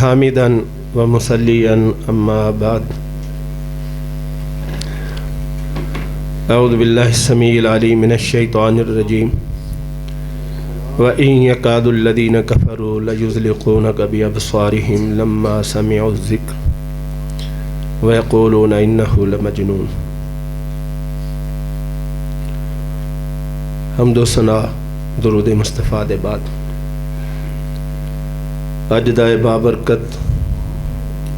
حامدا و مصلیا اما بعد اعوذ باللہ السمیع العلیم من الشیطان الرجیم وَإِن يَكَادُ الَّذِينَ كَفَرُوا لَيُزْلِقُونَكَ بِأَبْصَارِهِمْ لَمَّا سَمِعُوا الذِّكْرَ وَيَقُولُونَ إِنَّهُ لَمَجْنُونٌ۔ حمد و ثنا درود مصطفیٰ دے بعد اج دا بابرکت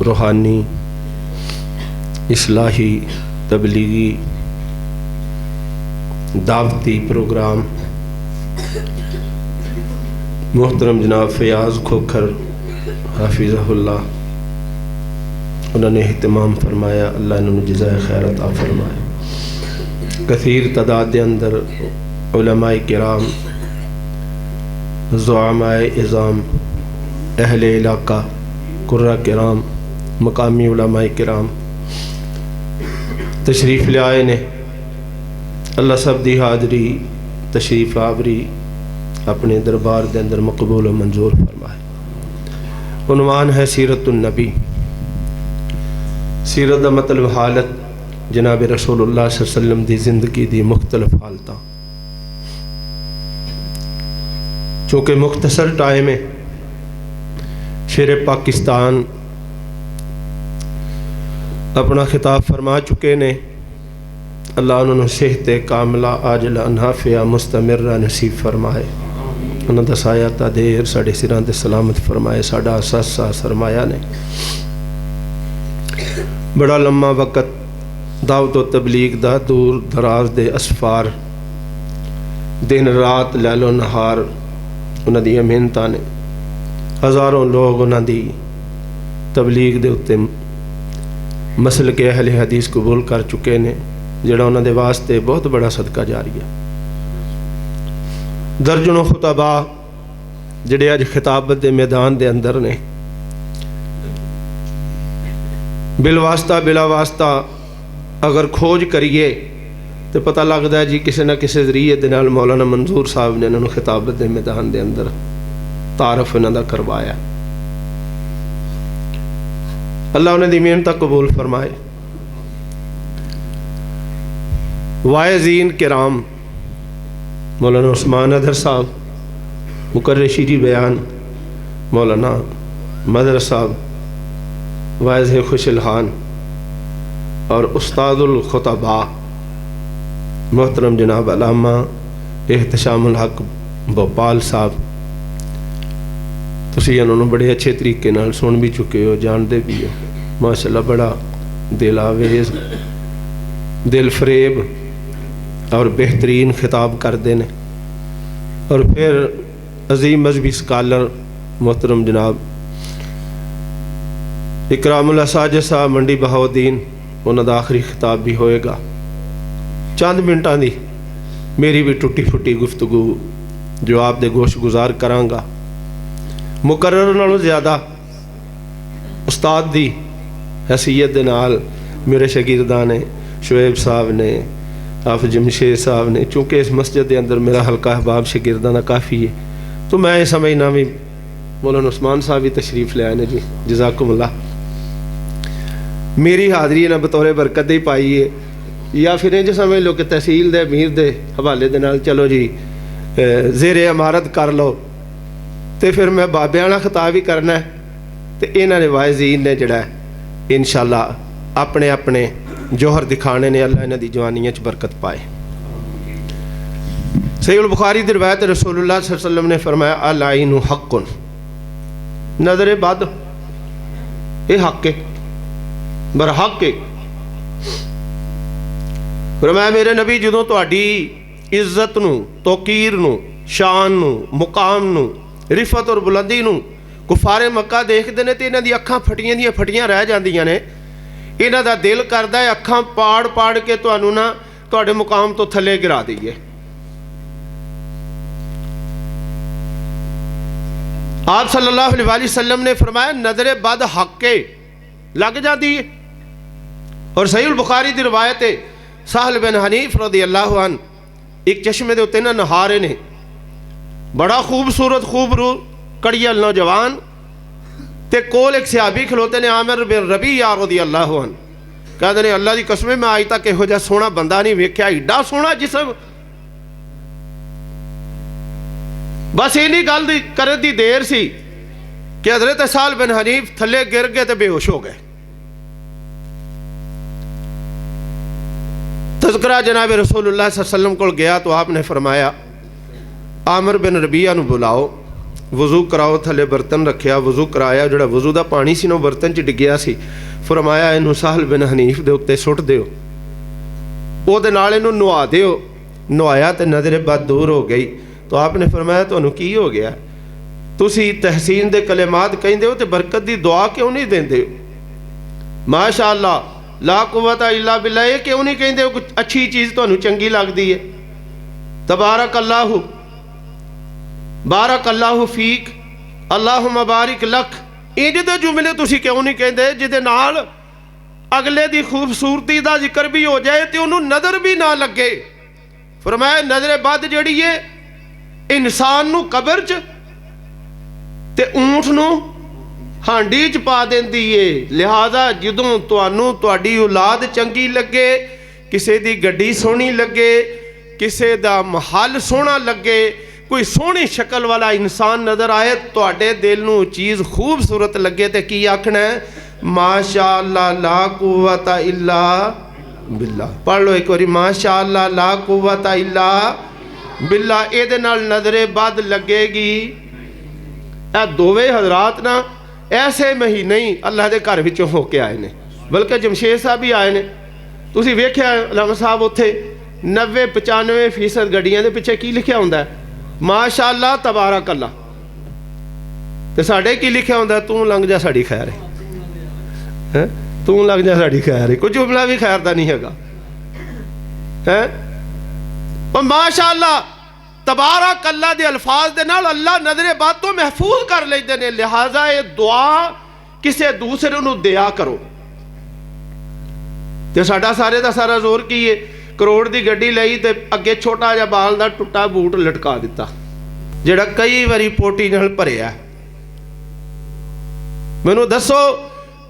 روحانی اصلاحی تبلیغی دعوتی پروگرام محترم جناب فیاض کھوکھر حافظہ اللہ انہوں نے اہتمام فرمایا، اللہ انہوں نے جزائے خیر عطا فرمائے۔ کثیر تعداد دے اندر علماء کرام، زعماء اعظام، اہل علاقہ، قرہ کرام، مقامی علماء کرام تشریف لے آئے نے۔ اللہ سب دی حاضری تشریف آوری اپنے دربار دے اندر مقبول و منظور فرمائے۔ عنوان ہے سیرت النبی۔ سیرت دا مطلب حالت جناب رسول اللہ صلی اللہ علیہ وسلم دی زندگی دی مختلف حالتاں۔ چونکہ مختصر ٹائم ہے، شیر پاکستان اپنا خطاب فرما چکے نے۔ اللہ انہوں نے صحت کاملہ عاجلہ نافعہ مستمرہ نصیب فرمائے۔ انہوں نے دسایا تا دیر ساڑھے سران دے سلامت فرمائے۔ ساڑھا اساسہ سرمایہ نے بڑا لمحہ وقت دعوت و تبلیغ دا دور دراز دے اسفار، دن رات لیل و نہار انہوں دی محنتاں نے۔ ہزاروں لوگ انہوں دی تبلیغ دے اتے مسلک اہل حدیث قبول کر چکے نے، جڑا انہوں دے واسطے بہت بڑا صدقہ جاریہ۔ درجنوں خطبہ جڑے اج خطابت دے میدان دے اندر نے، بالواسطہ بلا واسطہ اگر کھوج کریے تو پتہ لگتا ہے جی کسی نہ کسی ذریعے دے نال مولانا منظور صاحب نے انہوں خطابت دے میدان دے اندر تعارف انہوں دا کروایا۔ اللہ انہیں دی محنت قبول فرمائے۔ واعظین کرام مولانا عثمان ادھر صاحب، مقرر شیری بیان مولانا مدر صاحب، واعظ خوش الحان، اور استاد الخطباء محترم جناب علامہ احتشام الحق بھوپال صاحب، تسی انہوں نے بڑے اچھے طریقے نال سن بھی چکے ہو، جان دے بھی ہو۔ ماشاءاللہ بڑا دل آویز، دل فریب اور بہترین خطاب کر دینے۔ اور پھر عظیم مذہبی سکالر محترم جناب اکرام اللہ ساجد صاحب منڈی بہاؤدین، انہوں دا آخری خطاب بھی ہوئے گا۔ چند منٹاں دی میری بھی ٹوٹی پھٹی گفتگو جو آپ دے گوش گزار کران گا۔ مقرر نالوں زیادہ استاد دی حیثیت دے نال میرے شاگردان نے، شعیب صاحب نے، آپ جمشید صاحب نے، چونکہ اس مسجد دے اندر میرا حلقہ احباب شاگردان کافی ہے، تو میں یہ سمجھنا بھی مولانا عثمان صاحب بھی تشریف لے آئے نے۔ جی جزاکم اللہ۔ میری حاضری نہ بطور برکت ہی پائی ہے، یا پھر انج سمجھ لو کہ تحصیل دے امیر دے حوالے دے نال چلو جی زیر امارت کر لو، تے پھر میں بابیانہ خطاب ہی کرنا ہے۔ تے انہاں نے واعظین نے جڑا ہے انشاءاللہ اپنے اپنے جوہر دکھانے نے، اللہ انہاں دی جوانیاں چ برکت پائے۔ صحیح البخاری دی روایت رسول اللہ صلی اللہ علیہ وسلم نے فرمایا العین حق، نظر بد یہ حق ہے، برحق ہے۔ فرمایا میرے نبی جدوں تہاڈی عزت نو، توقیر نو، شان نو، مقام نو، رفت اور بلندی نو کفار مکہ دیکھتے ہیں تو انہاں دی اکھاں پھٹیاں دیاں پھٹیاں رہ جاندیاں نے۔ انہاں دا دل کردا ہے اکھاں پاڑ پاڑ کے تہانوں نہ تہاڈے مقام تو تھلے گرا دئیے۔ آپ صلی اللہ علیہ وسلم نے فرمایا نظر بد حق کے لگ جاتی ہے۔ اور صحیح البخاری دی روایت ہے سہل بن حنیف رضی اللہ عنہ ایک چشمے دے اتنے نہا رہے نے، بڑا خوبصورت خوبرو کڑیل نوجوان تے کول ایک صحابی کھلوتے نے عامر بن ربیعہ رضی اللہ عنہ، کہتے ہیں اللہ دی قسم میں آج تک یہو جہا سونا بندہ نہیں ویکھیا، ایڈا سونا جسم. بس اینی گل کرن دی دیر سی کہ حضرت سہل بن حنیف تھلے گر گئے تے بے ہوش ہو گئے. تذکرہ جناب رسول اللہ صلی اللہ علیہ وسلم کو گیا تو آپ نے فرمایا عامر بن ربیعہ نو بلاؤ، وضو کراؤ. تھلے برتن رکھیا، وضو کرایا، جڑا وضو دا پانی سی نو برتن چ ڈگیا سی. فرمایا اینو سہل بن حنیف دے اتے سٹ دیو، او دے نال اینو نوا دیو. نوایا تے نظر بد دور ہو گئی. تو آپ نے فرمایا تانوں کی ہو گیا؟ تسی تحسین دے کلمات کہندے ہو تے برکت دی دعا کیوں نہیں دیندے؟ ماشاءاللہ لا قوت الا باللہ یہ کیوں نہیں کہندے ہو کچھ اچھی چیز تانوں چنگی لگدی ہے؟ تبارک اللہ، بارک اللہ فیک، اللہم بارک لک، انج دے جملے تسی کیوں نہیں کہندے جدے نال اگلے دی خوبصورتی دا ذکر بھی ہو جائے تے انہوں نظر بھی نہ لگے؟ فرمایا نظر بد جڑی ہے انسان نو قبر چ تے اونٹ نو ہانڈی چ پا دیندی ہے. لہذا جدوں تانوں تہاڈی اولاد چنگی لگے، کسے دی گڈی سونی لگے، کسے دا محل سونا لگے، کوئی سونی شکل والا انسان نظر آئے، تہاڈے دل نو چیز خوبصورت لگے تے کی آکھنا ہے؟ ماشاءاللہ لا قوت الا باللہ. پڑھ لو ایک باری، ماشاءاللہ لا قوت الا باللہ. اے دے نال نظر بد لگے گی. اے دوویں حضرات نا ایسے مہینے ہی اللہ دے گھر وچوں ہو کے آئے نے، بلکہ جمشید صاحب بھی آئے نے. تسی ویکھیا علامہ صاحب اتھے 90-95% گڈیاں دے پیچھے کی لکھیا ہوندا ہے؟ ماشاءاللہ تبارک اللہ. تے ساڈے کی لکھیا ہوندا ہے؟ توں لنگ جا ساڈی خیر ہے، توں لنگ جا ساڈی خیر ہے. کوئی جملہ بھی خیر دا نہیں ہےگا. اور ماشاءاللہ تبارک اللہ دے الفاظ دے نال اللہ نظر بد تو محفوظ کر لیندے نے. لہذا یہ دعا کسے دوسرے نو دیا کرو. تے ساڈا سارے دا سارا زور کی ہے؟ کروڑ دی گڈی لئی تے اگے چھوٹا جا بال دا ٹوٹا بوٹ لٹکا دیتا جڑا کئی واری پوٹی نال بھریا. مینوں دسو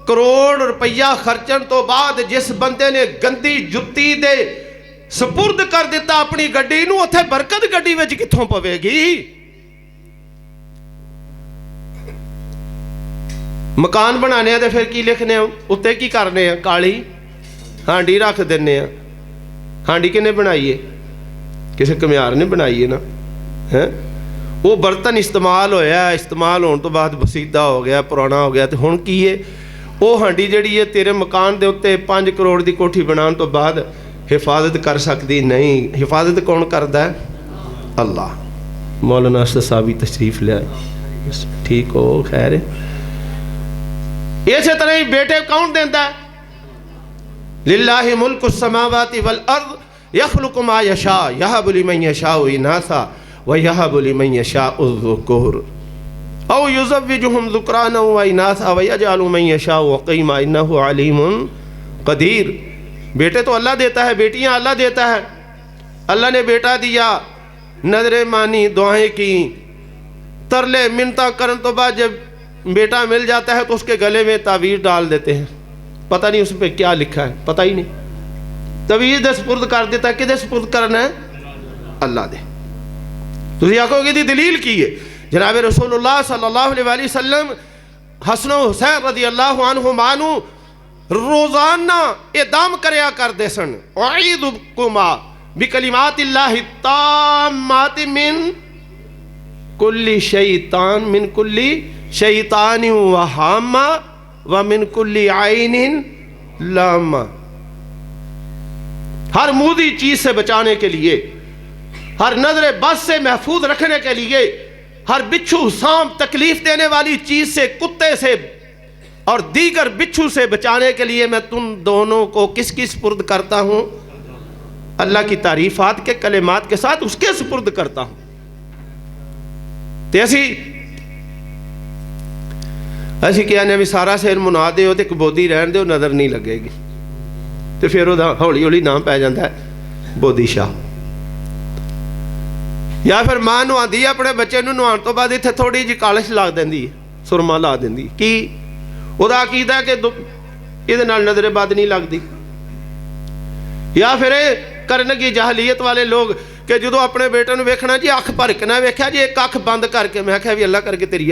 کروڑ روپیہ خرچن تو بعد جس بندے نے گندی جتی دے سپرد کر دیتا اپنی گڈی نو، اتھے برکت گڈی وچ کتھوں پوے گی؟ مکان بنانے تے پھر کی لکھنے ہیں اتھے؟ کی کرنے ہیں؟ کالی ہانڈی رکھ دینے ہیں. ہانڈی کنے بنائیے؟ کسی کمیار نے بنائیے نا. وہ برتن استعمال ہویا، استعمال ہونے تو بعد بسیدہ ہو گیا، پرانا ہو گیا. تے ہن کی ہے وہ ہانڈی جڑی ہے تیرے مکان دے اتے 5 کروڑ دی کوٹھی بنان تو بعد حفاظت کر سکتی نہیں. حفاظت کون کردا ہے؟ اللہ. مولانا اسد صاحبی تشریف لے آئے، ٹھیک ہو خیر ہے. اسی طرح ہی بیٹے کون دیندا ہے؟ للہ ملک السماوات والارض یخلق ما یشاء یہب لمن یشاء اناثا ویہب لمن یشاء الذکور او یزوجہم ذکرانا واناثا ویجعل من یشاء عقیما انہ علیم قدیر. بیٹے تو اللہ دیتا ہے، بیٹیاں اللہ دیتا ہے. اللہ نے بیٹا دیا، نظریں مانی، دعائیں کی، ترلے منتیں کرن تو بعد جب بیٹا مل جاتا ہے تو اس کے گلے میں تعویذ ڈال دیتے ہیں. پتہ نہیں اس پہ کیا لکھا ہے، پتہ ہی نہیں. تعویذ دے سپرد کر دیتا ہے. کدے سپرد کرنا ہے؟ اللہ دے. تسی آکھو گے دی دلیل کی ہے؟ جناب رسول اللہ صلی اللہ علیہ وآلہ وسلم حسن و حسین رضی اللہ عنہ مانو روزانہ اعدام کریا کر دے سن. اعیذکما بکلمات اللہ التامات من کل شیطان، من کل شیطان وہامہ ومن کل عین لامہ. ہر مودی چیز سے بچانے کے لیے، ہر نظر بد سے محفوظ رکھنے کے لیے، ہر بچھو سانپ تکلیف دینے والی چیز سے، کتے سے اور دیگر بچھو سے بچانے کے لیے میں تم دونوں کو کس کی سپرد کرتا ہوں؟ اللہ کی تعریفات کے کلمات کے ساتھ اس کے سپرد کرتا ہوں. ایسی کیا نے بھی سارا سیر منا دے ہو تے ایک بودی رہن دے ہو نظر نہیں لگے گی تے پھر وہ ہولی ہولی نام پہ جاندہ ہے بودی شاہ. یا پھر ماں نو آندی اپنے بچے نو نوان تو بعد اتھے تھوڑی جی کالش لاگ دیندی ہے ਸੁਰਮਾ ਲਾ ਦਿੰਦੀ। ਕੀ ਉਹਦਾ ਅਕੀਦਾ ਕਿ ਇਹਦੇ ਨਾਲ ਨਜ਼ਰੇ ਬਦ ਨਹੀਂ ਲੱਗਦੀ। ਜਾਂ ਫਿਰ ਇਹ ਕਰਨਗੇ ਜਾਹਲੀਅਤ ਵਾਲੇ ਲੋਕ ਕਿ ਜਦੋਂ ਆਪਣੇ ਬੇਟੇ ਨੂੰ ਵੇਖਣਾ ਜੀ ਅੱਖ ਭਰ ਕੇ ਨਾ ਵੇਖਿਆ ਜੀ, ਇੱਕ ਅੱਖ ਬੰਦ ਕਰਕੇ। ਮੈਂ ਆਖਿਆ ਵੀ ਅੱਲਾ ਕਰਕੇ ਤੇਰੀ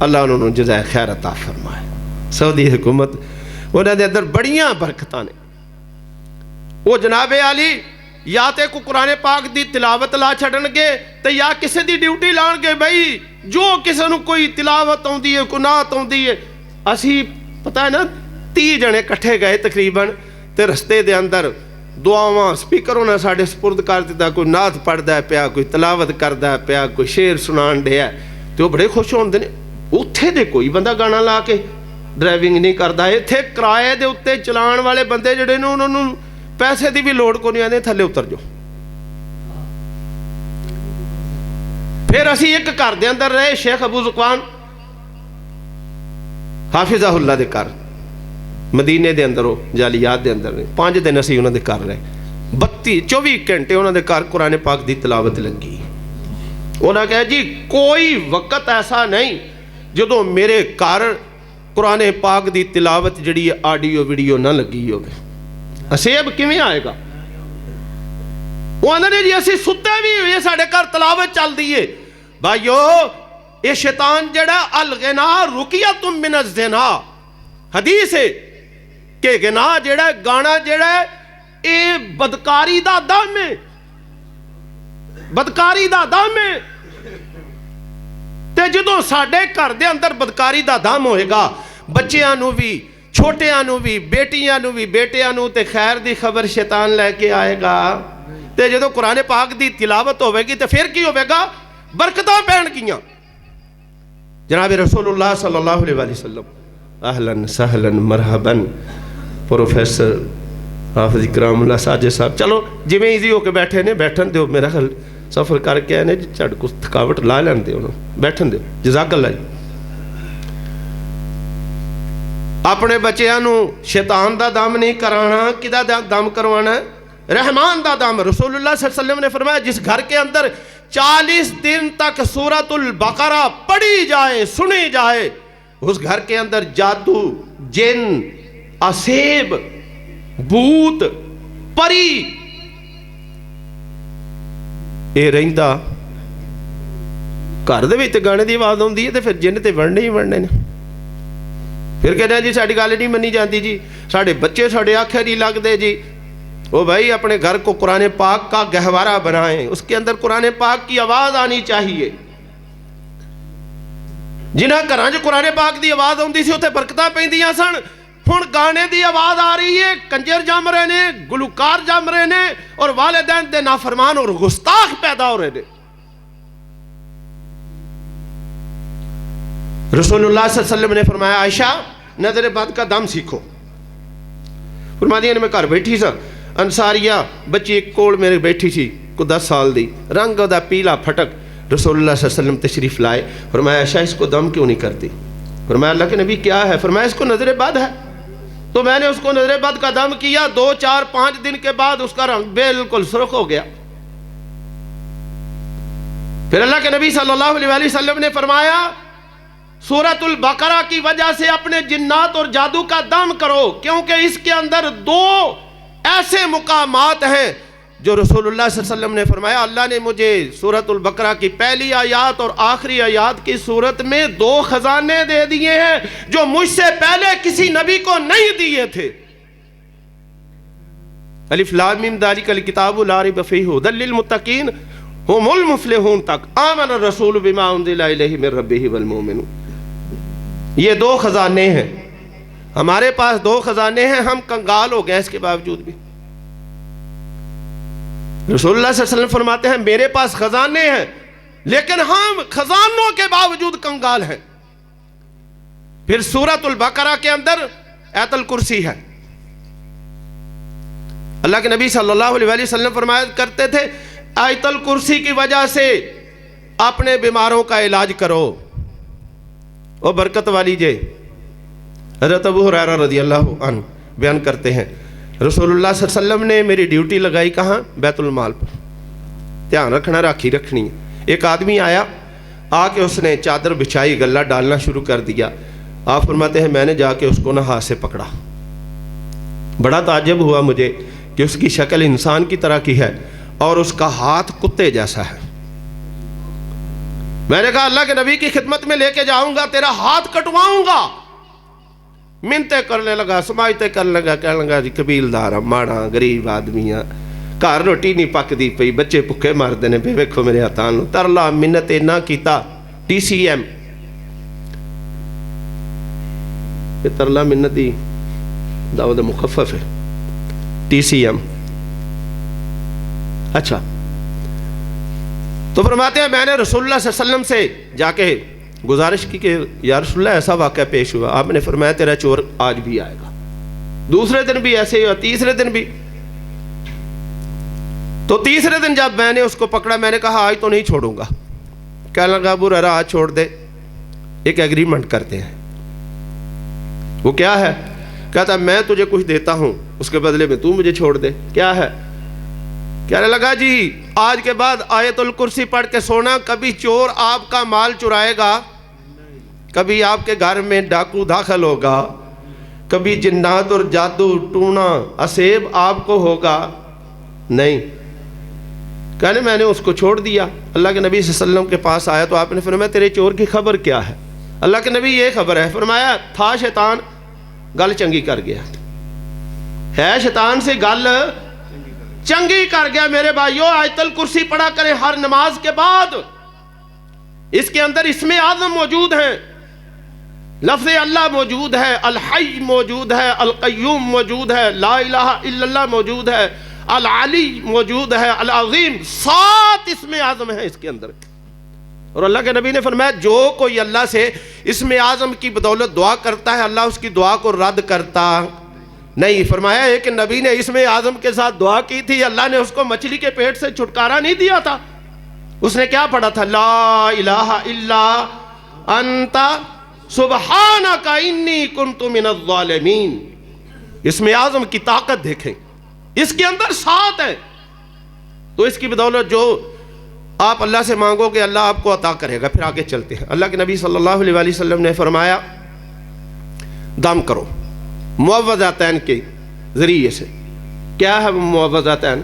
اللہ انہوں نے جزائے خیر عطا فرمائے. سعودی حکومت انہوں دے اندر بڑیاں برکتاں نے. وہ جناب علی یا تے کو قرآن پاک دی تلاوت لا چھڑن گے تے یا کسی دی ڈیوٹی لان گے. بھائی جو کسی نو کوئی تلاوت ہوندی ہے کوئی نعت ہوندی ہے. اسی پتہ ہے نا 30 جنے کٹھے گئے تقریباً تے رستے دے اندر دعاواں سپیکروں نے ساڑھے سپرد کر دیتا. کوئی نعت پڑھدا ہے پیا, کوئی تلاوت کردا ہے پیا, کوئی شعر سنان ڈیا. تے وہ بڑے خوش ہوندے نے. اتھے دے کوئی بندہ گانا لا کے ڈرائیونگ نہیں کردا. ایتھے کرائے دے اتے چلان والے بندے جڑے نے انہوں نے پیسے دی بھی لوڑ کو نہیں آنے, تھلے اتر جاؤ. پھر اسی ایک گھر دے اندر رہے, شیخ ابو زکوان حافظہ اللہ دے گھر مدینے دے اندر ہو جالیات دے اندر. 5 دن اسی انہوں دے گھر رہے. 24 گھنٹے انہوں دے گھر قرآن پاک دی تلاوت لگی. انہوں نے کہا جی کوئی وقت ایسا نہیں جدوں میرے گھر قرآن پاک دی تلاوت جڑی آڈیو ویڈیو نہ لگی ہوگی. اسیب کیویں آئے گا؟ وہ نے جی اسی ستے بھی ہوئے ساڑھے کر تلاوت چل دیئے. بھائیو یہ شیطان جڑا الغنا رقیت من الزنا حدیث ہے کہ گنا جڑا گانا جڑا اے بدکاری دا دم ہے, بدکاری دا دم ہے. تے جدوں ساڑھے کر دے اندر بدکاری دا دم ہوئے گا بچیاں نو بھی چھوٹیاں نو بھی بیٹیاں نو بھی بیٹیاں نو تے خیر دی خبر شیطان لے کے آئے گا. تے جدو قرآن پاک دی تلاوت ہوئے گی تے پھر کی ہوئے گا؟ برکتاں پہن گیاں. جناب رسول اللہ صلی اللہ علیہ وسلم اہلاً سہلاً مرحباً. پروفیسر حافظ اکرام اللہ ساجد صاحب چلو جی میں ایزی ہو کے بیٹھے نے, بیٹھن دیو. میرا خیال سفر کر کے آنے چڑھ کچھ تھکاوٹ لا لین دیو نا, بیٹھن دیو. جزاک اللہ جی. اپنے بچیاں نو شیطان دا دم نہیں کرانا, کدا دم کروانا ہے؟ رحمان دا دم. رسول اللہ صلی اللہ علیہ وسلم نے فرمایا جس گھر کے اندر 40 دن تک سورۃ البقرہ پڑھی جائے سنی جائے اس گھر کے اندر جادو, جن, اسیب, بھوت, پری اے رہندا. گھر دے وچ گانے دی آواز ہوندی ہے تے پھر جن تے وڑنے ہی وڑنے نے. پھر کہتے ہیں جی ساڑھی گل نہیں منی جاتی جی, ساڑھے بچے ساڑھے آنکھیں نہیں لگ دے جی. وہ بھائی اپنے گھر کو قرآن پاک کا گہوارہ بنائیں, اس کے اندر قرآن پاک کی آواز آنی چاہیے. جنہاں گھراں جو قرآن پاک دی آواز ہوندی سی اوتھے برکتاں پیندیاں سن. ہن گانے دی آواز آ رہی ہے, کنجر جم رہے نے, گلوکار جم رہے نے, اور والدین دے نافرمان اور گستاخ پیدا ہو رہے نے. رسول اللہ صلی اللہ علیہ وسلم نے فرمایا عائشہ نظر بد کا دم سیکھو. فرما دیا میں گھر بیٹھی سا, انصاریہ بچی ایک کول میرے بیٹھی سی کو 10 سال دی, رنگ دا پیلا پھٹک. رسول اللہ صلی اللہ علیہ وسلم تشریف لائے. فرمایا عائشہ اس کو دم کیوں نہیں کرتی؟ فرمایا اللہ کے نبی کیا ہے؟ فرمایا اس کو نظر بد ہے. تو میں نے اس کو نظر بد کا دم کیا. 2 4 5 دن کے بعد اس کا رنگ بالکل سرخ ہو گیا. پھر اللہ کے نبی صلی اللہ علیہ وسلم نے فرمایا سورۃ البقرہ کی وجہ سے اپنے جنات اور جادو کا دم کرو, کیونکہ اس کے اندر 2 ایسے مقامات ہیں جو رسول اللہ صلی اللہ علیہ وسلم نے فرمایا اللہ نے مجھے سورۃ البقرہ کی پہلی آیات اور آخری آیات کی صورت میں 2 خزانے دے دیے ہیں جو مجھ سے پہلے کسی نبی کو نہیں دیے تھے. الف لام میم ذالک الکتاب لا ریب فیہ ھدی للمتقین هم المفلحون تک آمن الرسول بما انزل الیہ من ربہ والمؤمنون. یہ 2 خزانے ہیں. ہمارے پاس 2 خزانے ہیں, ہم کنگال ہو گئے اس کے باوجود بھی. رسول اللہ صلی اللہ علیہ وسلم فرماتے ہیں میرے پاس خزانے ہیں لیکن ہم خزانوں کے باوجود کنگال ہیں. پھر سورۃ البقرہ کے اندر آیت الکرسی ہے. اللہ کے نبی صلی اللہ علیہ وسلم فرمایا کرتے تھے آیت الکرسی کی وجہ سے اپنے بیماروں کا علاج کرو. وہ برکت والی جے حضرت ابو ہریرہ رضی اللہ عنہ بیان کرتے ہیں رسول اللہ صلی اللہ علیہ وسلم نے میری ڈیوٹی لگائی کہاں؟ بیت المال پر. دھیان رکھنا, راکھی رکھنی ہے. ایک آدمی آیا, آ کے اس نے چادر بچھائی, غلہ ڈالنا شروع کر دیا. آپ فرماتے ہیں میں نے جا کے اس کو نہ ہاتھ سے پکڑا. بڑا تعجب ہوا مجھے کہ اس کی شکل انسان کی طرح کی ہے اور اس کا ہاتھ کتے جیسا ہے. میں نے کہا اللہ کے نبی کی خدمت میں لے کے جاؤں گا، تیرا ہاتھ کٹواؤں گا۔ منتیں کرنے لگا، سماجتیں کرنے لگا، کہنے لگا جی قبیلدار ماڑا غریب آدمی ہاں، گھر روٹی نہیں پکتی پئی، بچے بھکے مرتے ہیں پے، ویکھو میرے ہاتھاں نوں۔ ترلا منت اینا کیتا، ٹی سی ایم یہ ترلا منت دی دعوت مخفف ہے، ٹی سی ایم۔ اچھا تو فرماتے ہیں میں نے رسول اللہ صلی اللہ علیہ وسلم سے جا کے گزارش کی کہ یا رسول اللہ ایسا واقعہ پیش ہوا، آپ نے فرمایا تیرا چور آج بھی آئے گا، دوسرے دن بھی ایسے ہی اور تیسرے دن بھی۔ تو تیسرے دن جب میں نے اس کو پکڑا، میں نے کہا آج تو نہیں چھوڑوں گا۔ کہنے لگا ابو ہریرہ آج چھوڑ دے، ایک ایگریمنٹ کرتے ہیں۔ وہ کیا ہے؟ کہتا میں تجھے کچھ دیتا ہوں، اس کے بدلے میں تو مجھے چھوڑ دے۔ کیا ہے؟ کہنے لگا جی آج کے بعد آیت الکرسی پڑھ کے سونا، کبھی چور آپ کا مال چرائے گا، کبھی آپ کے گھر میں ڈاکو داخل ہوگا، کبھی جنات اور جادو ٹونا اسیب آپ کو ہوگا نہیں۔ کہنے میں نے اس کو چھوڑ دیا۔ اللہ کے نبی صلی اللہ علیہ وسلم کے پاس آیا تو آپ نے فرمایا تیرے چور کی خبر کیا ہے؟ اللہ کے نبی یہ خبر ہے، فرمایا تھا شیطان گل چنگی کر گیا ہے، شیطان سے گل چنگی کر گیا۔ میرے بھائیو آیت الکرسی پڑھا کریں ہر نماز کے بعد، اس کے اندر اسم اعظم موجود ہیں، لفظ اللہ موجود ہے، الحی موجود ہے، القیوم موجود ہے، لا الہ الا اللہ موجود ہے، العلی موجود ہے، العظیم، 7 اسم اعظم ہیں اس کے اندر۔ اور اللہ کے نبی نے فرمایا جو کوئی اللہ سے اسم اعظم کی بدولت دعا کرتا ہے اللہ اس کی دعا کو رد کرتا نہیں۔ فرمایا ایک نبی نے اسم اعظم کے ساتھ دعا کی تھی، اللہ نے اس کو مچھلی کے پیٹ سے چھٹکارا نہیں دیا تھا۔ اس نے کیا پڑھا تھا؟ لا الہ الا انت سبحانک انی کنت من الظالمین۔ اسم اعظم کی طاقت دیکھیں، اس کے اندر 7 ہے، تو اس کی بدولت جو آپ اللہ سے مانگو گے اللہ آپ کو عطا کرے گا۔ پھر آگے چلتے ہیں۔ اللہ کے نبی صلی اللہ علیہ وآلہ وسلم نے فرمایا دم کرو معوذتین کے ذریعے سے۔ کیا ہے معوذتین؟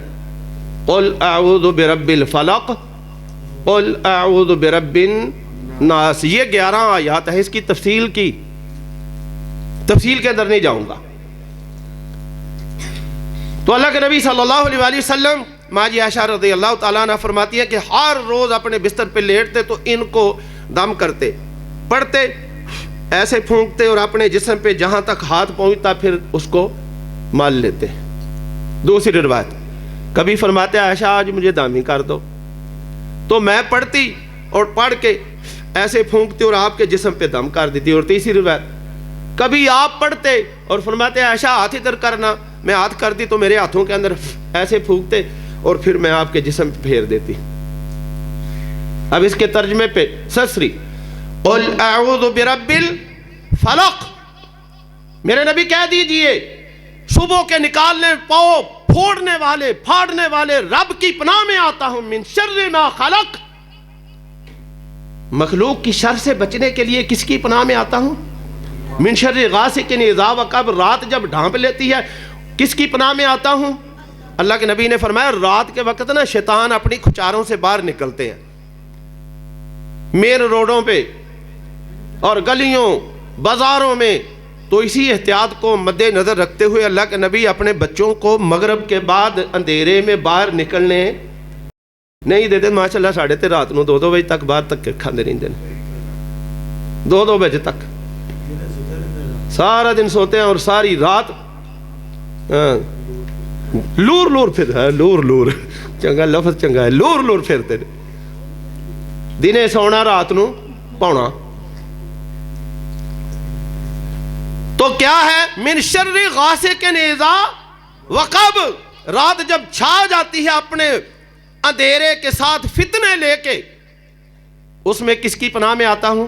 قل اعوذ برب الفلق، قل اعوذ برب الناس۔ یہ 11 آیات ہے، اس کی تفصیل کے اندر نہیں جاؤں گا۔ تو اللہ کے نبی صلی اللہ علیہ وآلہ وسلم، ماں جی عائشہ رضی اللہ تعالیٰ عنہ فرماتی ہے کہ ہر روز اپنے بستر پہ لیٹتے تو ان کو دم کرتے، پڑھتے، ایسے پھونکتے اور اپنے جسم پہ جہاں تک ہاتھ پہنچتا پھر اس کو مال لیتے۔ دوسری روایت کبھی فرماتے عائشہ آج مجھے دامی کر دو، تو میں پڑھتی اور پڑھ کے ایسے پھونکتی اور آپ کے جسم پہ دم کر دیتی۔ اور تیسری روایت کبھی آپ پڑھتے اور فرماتے عائشہ ہاتھ ادھر کرنا، میں ہاتھ کرتی تو میرے ہاتھوں کے اندر ایسے پھونکتے اور پھر میں آپ کے جسم پہ پھیر دیتی۔ اب اس کے ترجمے پہ سسری قل اعوذ برب الفلق، میرے نبی کہہ دیجئے صبح کے نکالنے پاؤں پھوڑنے والے پھاڑنے والے رب کی پناہ میں آتا ہوں، من شر ما خلق، مخلوق کی شر سے بچنے کے لیے کس کی پناہ میں آتا ہوں؟ من شر غاسق اذا وقب، رات جب ڈھانپ لیتی ہے کس کی پناہ میں آتا ہوں؟ اللہ کے نبی نے فرمایا رات کے وقت نا شیطان اپنی کھچاروں سے باہر نکلتے ہیں، مین روڈوں پہ اور گلیوں بازاروں میں، تو اسی احتیاط کو مد نظر رکھتے ہوئے اللہ کے نبی اپنے بچوں کو مغرب کے بعد اندھیرے میں باہر نکلنے نہیں دیتے۔ ماشاءاللہ 3:30 رات نو 2 بجے تک باہر تک کھاندے رہندے نے، 2 بجے تک سارا دن سوتے ہیں اور ساری رات لور پھر ہے، لور چنگا لفظ چنگا ہے، لور پھرتے دنے سونا رات نو پاؤنا۔ تو کیا ہے؟ من شر غاسق اذا وقب، رات جب چھا جاتی ہے اپنے اندھیرے کے ساتھ فتنے لے کے، اس میں کس کی پناہ میں آتا ہوں؟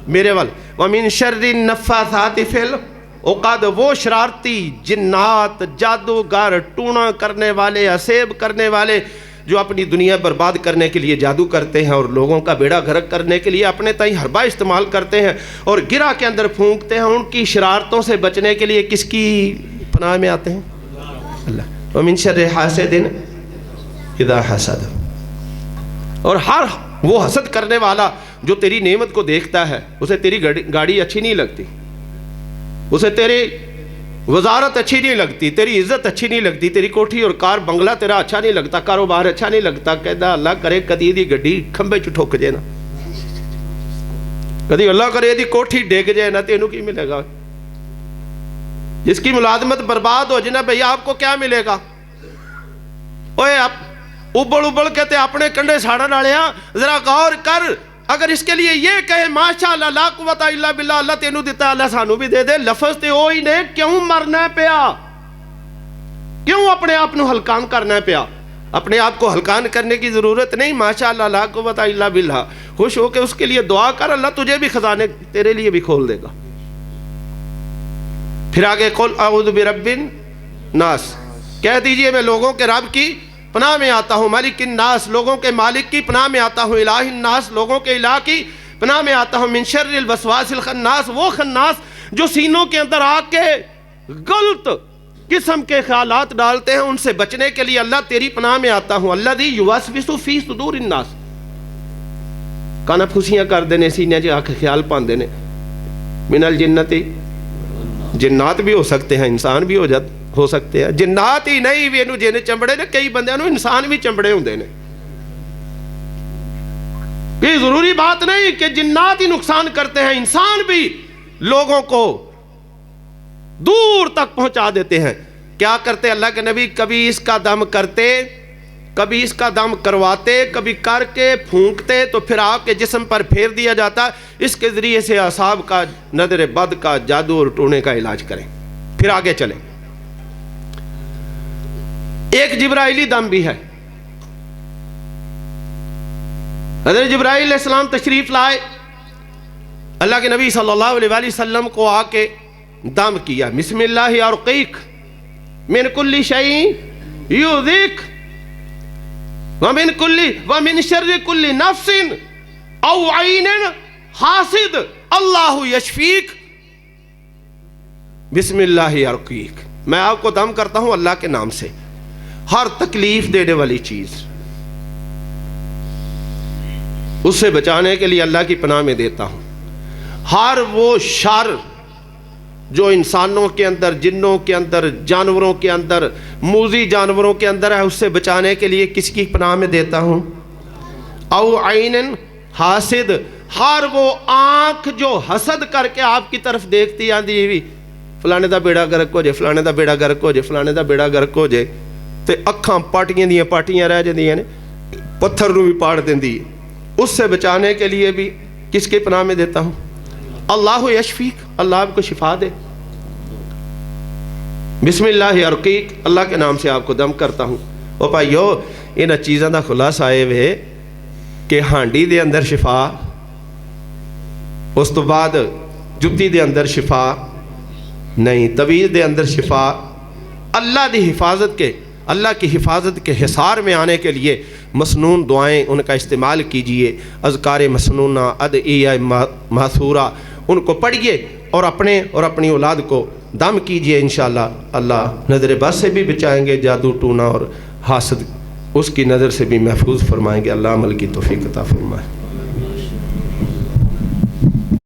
میرے وال۔ ومن شر النفاثات فی العقد، وہ شرارتی جنات جادوگر ٹونا کرنے والے اسیب کرنے والے جو اپنی دنیا برباد کرنے کے لیے جادو کرتے ہیں اور لوگوں کا بیڑا غرق کرنے کے لیے اپنے تئیں حربہ استعمال کرتے ہیں اور گرہ کے اندر پھونکتے ہیں، ان کی شرارتوں سے بچنے کے لیے کس کی پناہ میں آتے ہیں؟ اللہ۔ ومن شر حاسد اذا حسد، اور ہر وہ حسد کرنے والا جو تیری نعمت کو دیکھتا ہے، اسے تیری گاڑی اچھی نہیں لگتی، اسے تیری وزارت اچھی نہیں لگتی، تیری عزت اچھی نہیں لگتی، تیری کوٹھی اور کار بنگلہ تیرا اچھا نہیں لگتا، کاروبار اچھا نہیں لگتا، کہدا اللہ کرے کدی دی گڈی کھمبے چ ٹھک جائے نا، کدی اللہ کرے دی کوٹھی ڈگ جائے نا، تینوں کی ملے گا؟ جس کی ملازمت برباد ہو جائے نا بھئی آپ کو کیا ملے گا؟ اوے آپ ابڑ ابڑ کہتے اپنے کنڈے ساڑھا ڈالیا، ذرا غور کر، اگر اس کے لیے یہ کہے ماشاءاللہ لا قوت الا باللہ، اللہ تینوں دیتا اللہ سانو بھی دے دے، لفظ تے ہوئی نے، کیوں مرنا پیا؟ کیوں اپنے آپ نو ہلکان کرنا پیا؟ اپنے آپ کو ہلکان کرنے کی ضرورت نہیں، ماشاءاللہ لا قوت الا باللہ، خوش ہو کے اس کے لیے دعا کر، اللہ تجھے بھی خزانے تیرے لیے بھی کھول دے گا۔ پھر آگے قل اعوذ برب الناس، کہہ دیجئے میں لوگوں کے رب کی پناہ میں آتا ہوں، مالک الناس، لوگوں کے مالک کی پناہ میں آتا ہوں، الہ الناس، لوگوں کے الہ کی پناہ میں آتا ہوں، من شر الوسواس الخناس، وہ خناس جو سینوں کے اندر آ کے غلط قسم کے خیالات ڈالتے ہیں، ان سے بچنے کے لیے اللہ تیری پناہ میں آتا ہوں، الذی یوسوس فی صدور الناس، کانا پھوسیاں کر دینے سینے جے آکھ خیال پان دینے، من الجنتی، جنات بھی ہو سکتے ہیں، انسان بھی ہو سکتے ہیں، جنات ہی نہیں بھی انہوں جن چمڑے نے، کئی بندے انہوں انسان بھی چمڑے ہوں دینے، یہ ضروری بات نہیں کہ جنات ہی نقصان کرتے ہیں، انسان بھی لوگوں کو دور تک پہنچا دیتے ہیں۔ کیا کرتے اللہ کے نبی؟ کبھی اس کا دم کرتے، کبھی اس کا دم کرواتے، کبھی کر کے پھونکتے تو پھر آپ کے جسم پر پھیر دیا جاتا، اس کے ذریعے سے اعصاب کا، نظر بد کا، جادو اور ٹونے کا علاج کریں۔ پھر آگے چلیں، ایک جبرائیلی دم بھی ہے۔ حضرت جبرائیل علیہ السلام تشریف لائے، اللہ کے نبی صلی اللہ علیہ وسلم کو آ کے دم کیا، بسم اللہ ارقیک من کل شیء یؤذیک ومن شر کل نفس او عین حاسد اللہ یشفیک، بسم اللہ ارقیک، میں آپ کو دم کرتا ہوں اللہ کے نام سے، ہر تکلیف دینے والی چیز اس سے بچانے کے لیے اللہ کی پناہ میں دیتا ہوں، ہر وہ شر جو انسانوں کے اندر، جنوں کے اندر، جانوروں کے اندر، موذی جانوروں کے اندر ہے، اس سے بچانے کے لیے کس کی پناہ میں دیتا ہوں؟ او عین حاسد، ہر وہ آنکھ جو حسد کر کے آپ کی طرف دیکھتی آندھی بھی فلانے دا بیڑا گرک ہو جائے، فلانے دا بیڑا گرک ہو جائے، فلانے دا بیڑا گرک ہو جائے، تے اکھاں پاٹیاں دیاں پاٹیاں رہ جاندیاں نے، پتھر نو بھی پاڑ دیندی ہے، اس سے بچانے کے لیے بھی کس کی پناہ میں دیتا ہوں؟ اللہ یشفیک، اللہ آپ کو شفا دے، بسم اللہ ارقیک، اللہ کے نام سے آپ کو دم کرتا ہوں۔ او بھائیو، ان چیزاں دا خلاصہ آئے ہوئے کہ ہانڈی دے اندر شفا، اس تو بعد جتی دے اندر شفا نہیں، تویز دے اندر شفا، اللہ دی حفاظت کے، اللہ کی حفاظت کے حصار میں آنے کے لیے مسنون دعائیں ان کا استعمال کیجئے، اذکار مسنونہ، ادعیہ ماثورہ، ان کو پڑھیے اور اپنے اور اپنی اولاد کو دم کیجئے، انشاءاللہ اللہ نظر بد سے بھی بچائیں گے، جادو ٹونا اور حاسد اس کی نظر سے بھی محفوظ فرمائیں گے۔ اللہ عمل کی توفیق عطا فرمائے۔